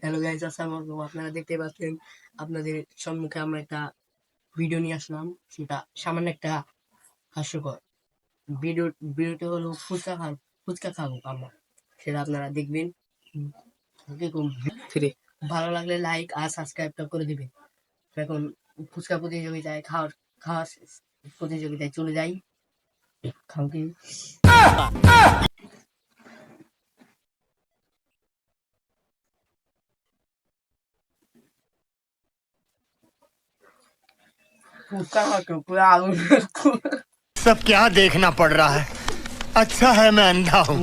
Hello guys, আসসালামু আলাইকুম। আপনারা দেখতে পাচ্ছেন আপনাদের সম্মুখে আমরা একটা ভিডিও নিয়ে আসলাম। সেটা সামান্য একটা হাস্যকর ভিডিও। ভিডিওটা হলো ফুচকা খাবো আমরা, সেটা আপনারা দেখবেন। দেখুন, ভালো লাগলে লাইক আর সাবস্ক্রাইবটা করে দিবেন। এখন ফুচকা প্রতিযোগিতায় খাওয়ার প্রতিযোগিতায় চলে যাই। খাও কি ফুচকা খাওয়া পুরো আগুন। सब क्या देखना पड़ रहा है। अच्छा है मैं अंधा हूँ।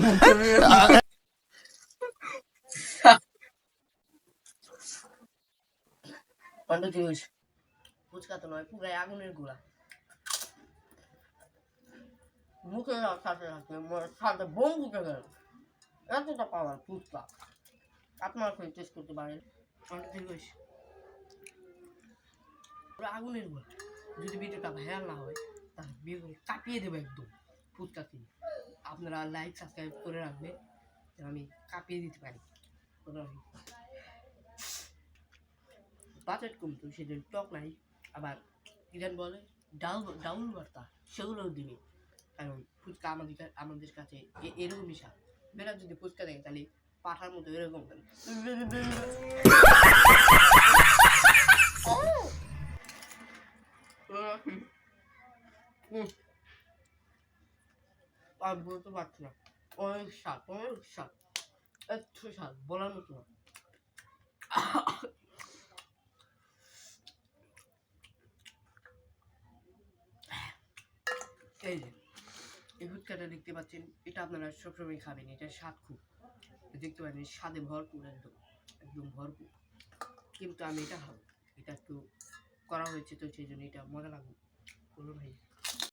ফুচকা তো নয়, পুরাই আগুনের গোলা। মুখে সাথে সাথে সাথে বোম ফুটে গেল। এতটা পাওয়ার ফুচকা আপনারা করে টেস্ট করতে পারেন। পুরো আগুনের গোলা। যদি ভিডিওটা ভাইরাল না হয় তাহলে ভিডিও কাটিয়ে দেবো একদম ফুচকা কিনে। আপনারা লাইক সাবস্ক্রাইব করে রাখবেন, আমি কাঁপিয়ে দিতে পারি। বাজেট কম তো সেজন্য টক নাই, আবার ইরান বলে ডাউল ভর্তা সেগুলোও দিবে। কারণ ফুচকা আমাদের কাছে এরকমই স্বাদ। বেলা যদি ফুচকা দেয় তাহলে পাঠার মতো এরকম আর বলতে পারছি না। অনেক স্বাদ এত স্বাদ বলার মতো না। এই যে এই ফুচকাটা দেখতে পাচ্ছেন, এটা আপনারা সবসময় খাবেন। এটা স্বাদ খুব, দেখতে পাচ্ছেন স্বাদে ভরপুর, একদম একদম ভরপুর। কিন্তু আমি এটা খাবো, এটা একটু করা হয়েছে তো সেই জন্য এটা মজা লাগবে। বলুন ভাই।